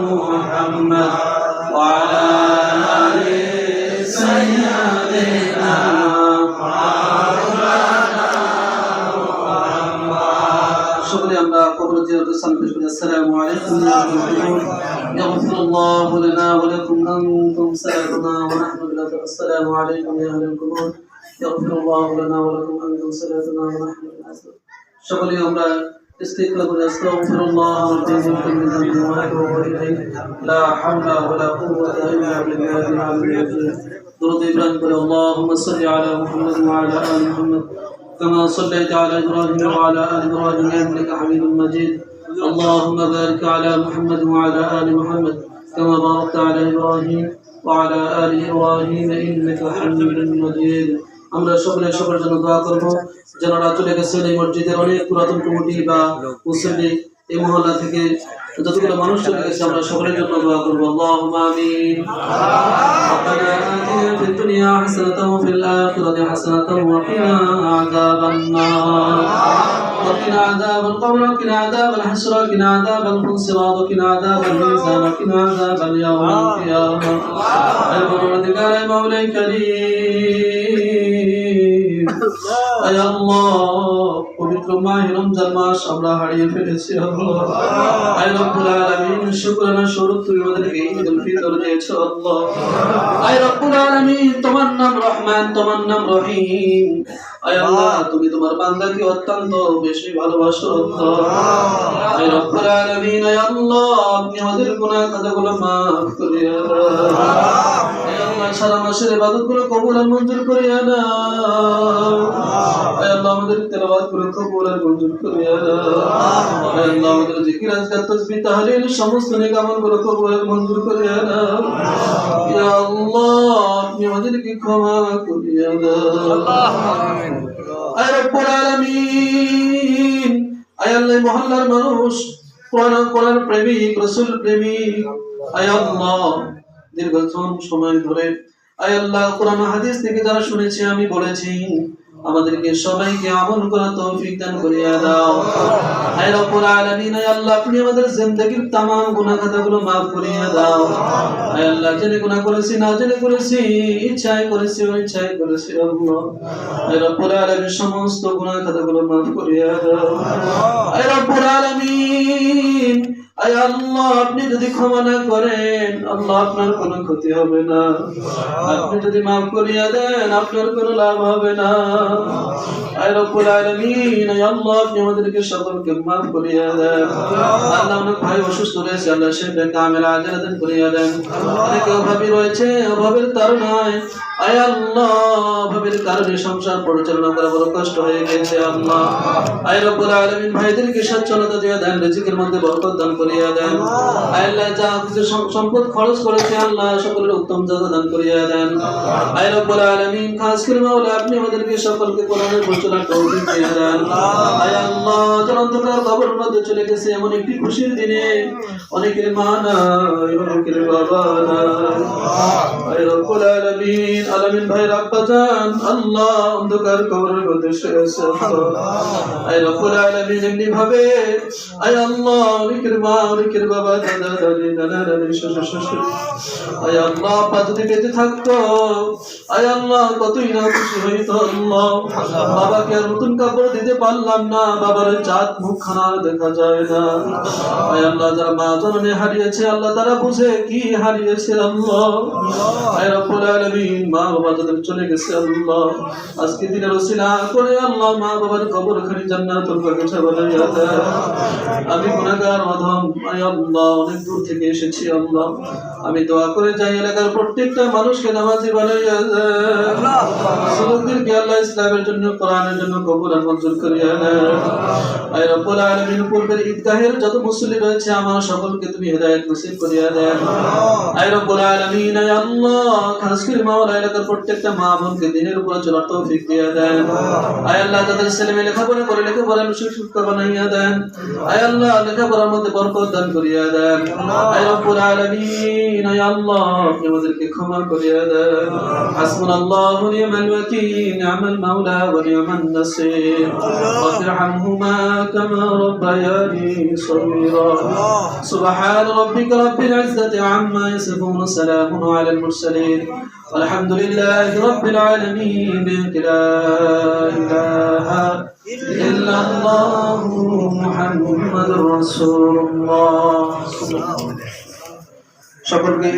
محمد وعلى آل سيدنا شكرا আমরা কবর জিয়ারতের সালাম পেশ করি। আসসালামু আলাইকুম ওয়া রাহমাতুল্লাহ ইয়াগফিরুল্লাহু লানা ওয়া লাকুম আনতুম সালাতুনা ওয়া নাহনু বিল্লাহি আসসালামু আলাইকুম ইয়া আহলাল কুবুর ইয়াগফিরুল্লাহু লানা ওয়া লাকুম আনতুম সালাতুনা ওয়া নাহনু বিল্লাহি সকলে আমরা استغفر استغفر الله ربي من كل ذنب واتوب اليه لا حول ولا قوه الا بالله العلي العظيم درود ابراهيم اللهم صل على محمد وعلى ال محمد كما صليت على ابراهيم وعلى ال ابراهيم انك حميد مجيد اللهم بارك على محمد وعلى ال محمد كما باركت على ابراهيم وعلى ال ابراهيم انك حميد مجيد আমরা সকলে সবার জন্য দোয়া করব যারা চলে গেছেন এই মসজিদের অনেক পুরাতন কমিটি বা মুসল্লি এই মহল্লা থেকে যতগুলো মানুষ চলে গেছে আমরা সকলের জন্য দোয়া করব আল্লাহুম্মা আমিন ربنا آتنا في الدنيا حسنة وفي الآخرة حسنة وقنا عذاب النار وقنا عذاب القبر وقنا عذاب الحشر وقنا عذاب الصراط وقنا عذاب الميزان وقنا عذاب اليوم القيامة البركة يا مولاي الكريم يا الله পবিত্র মাহে রমজান মাস আমরা হারিয়ে ফেলেছি আল্লাহ আয় রব্বুল আলামিন শুকরানা স্বরূপ তুমি আমাদেরকে ঈদুল ফিতর দিয়েছো আল্লাহ আয় রব্বুল আলামিন তোমার নাম রহমান তোমার নাম রহিম আয় আল্লাহ তুমি তোমার বান্দাকে অত্যন্ত বেশি ভালোবাসো আল্লাহ আয় রব্বুল আলামিন আয় আল্লাহ আপনি আমাদের গুনাহ খাতাগুলো maaf করে দাও আয় আল্লাহ সারা মাসের ইবাদতগুলো কবুল আর মঞ্জুর করে নাও আয় আল্লাহ আমাদের তেলাওয়াতগুলো কবুল আর মঞ্জুর করে নাও আয় আল্লাহ আমাদের জিকির আজকার তাসবিহ তাহলিল সমস্ত নেক আমলগুলো কবুল আর মঞ্জুর করে নাও ইয়া আল্লাহ আপনি আমাদেরকে ক্ষমা করে দাও আমিন আয় রব্বুল আলামিন আয় আল্লাহ মহল্লার মানুষ কোরআন প্রেমিক রাসূল প্রেমিক আয় আল্লাহ দীর্ঘক্ষণ সময় ধরে আয় আল্লাহ কোরআন হাদিস থেকে যারা শুনেছি আমি বলেছি আমাদেরকে সবাইকে আমল করার তৌফিক দান করিয়া দাও আয় রব্বুল আলামিন আয় আল্লাহ আপনি আমাদের জিন্দেগীর तमाम গুনাহ খাতাগুলো maaf করিয়া দাও আয় আল্লাহ জেনে গুনাহ করেছি না জেনে করেছি ইচ্ছায় করেছি অনিচ্ছায় করেছি আল্লাহ আয় রব্বুল আলামিন সমস্ত গুনাহ খাতাগুলো maaf করিয়া দাও আয় রব্বুল আলামিন আয় আল্লাহ আপনি যদি ক্ষমা না করেন আল্লাহ আপনার কোনো ক্ষতি হবে না আপনি যদি maaf করিয়া দেন আপনার কোনো লাভ হবে না আয় রব্বুল আলামিন আয় আল্লাহ আপনি আমাদেরকে সকলকে maaf করিয়া দেন আল্লাহ অনেক ভাই অসুস্থ রয়েছে আল্লাহ শিফা কামিল আজল দান করিয়া দেন অনেক অভাবী রয়েছে অভাবের কারণে আয় আল্লাহ অভাবের কারণে সংসার পরিচালনা করা বড় কষ্ট হয়ে গেছে আল্লাহ আয় রব্বুল আলামিন ভাইদেরকে সচ্ছলতা দিয়ে দেন রিজিকের মধ্যে বরকত দান করিয়া দেন আয় আল্লাহ যা কিছু সম্পদ খরচ করেছে আল্লাহ সকলের উত্তম জাযা দান করিয়া দেন আয় রব্বুল আলামিন খাস করে মাওলা আপনি আমাদেরকে সকলকে কোরআনের পরিচালনার তৌফিক দিয়ে দেন আয় আল্লাহ অন্ধকার কবরের মধ্যে চলে গেছে এমন একটি খুশির দিনে অনেকের মা নাই অনেকের বাবা নাই আয় রব্বুল আলামিন আলামিন ভাই রাব্বা জান আল্লাহ অন্ধকার কবরের মধ্যে শুয়ে আছে আয় রব্বুল আলামিন এমনি ভাবে আয় আল্লাহ অনেকের মা অনেকের বাবা দাদা দাদি নানা নানি শ্বশুর শ্বশুর আয় আল্লাহ যদি বেঁচে থাকতো আয় আল্লাহ কতই না খুশি হইতো আল্লাহ বাবাকে আর নতুন কাপড় দিতে পারলাম না বাবার চাঁদ মুখখানা দেখা যায় না আয় আল্লাহ যারা মা জননী হারিয়েছে আল্লাহ তারা বুঝে কি হারিয়েছে আল্লাহ আয় রব্বুল আলামিন মা বাবা যাদের চলে গেছে আল্লাহ আজকে দিনের ওসিলা করে আল্লাহ মা বাবার কবরখানি জান্নাতুল বাগিচা বানাইয়া দেন আমি গুনাহগার অধম আয় আল্লাহ অনেক দূর থেকে এসেছি আল্লাহ আমি দোয়া করে যাই এলাকার প্রত্যেকটা মানুষকে নামাজি বানাইয়া দেন মুসলিমদেরকে আল্লাহ ইসলামের জন্য কোরআনের জন্য কবুল আর মঞ্জুর করিয়া দেন আয় রব্বুল আলামিন পূর্বের ঈদগাহের যত মুসল্লি রয়েছে আমার সকলকে তুমি হেদায়েত নসিব করিয়া দেন আয় রব্বুল আলামিন আয় আল্লাহ খাস করে মাওলা এলাকার প্রত্যেকটা মা বোনকে দিনের উপর চলার তৌফিক দিয়া দেন আয় আল্লাহ তাদের ছেলেমেয়ে লেখাপড়া করে লেখাপড়ার শিক্ষক বানাইয়া দেন আয় আল্লাহ লেখাপড়ার মধ্যে বরকত দান করিয়া দেন আয় রব্বুল আলামিন আয় আল্লাহ আমাদেরকে ক্ষমা করিয়া দেন হাসবুনাল্লাহু ওয়া নি'মাল ওয়াকিল নি'মাল المولى ونعم النصير رب ارحمهما كما ربياني صغيرا سبحان ربك رب العزة عما يصفون سلام على المرسلين والحمد لله رب العالمين لا إله إلا الله محمد رسول الله সকলকে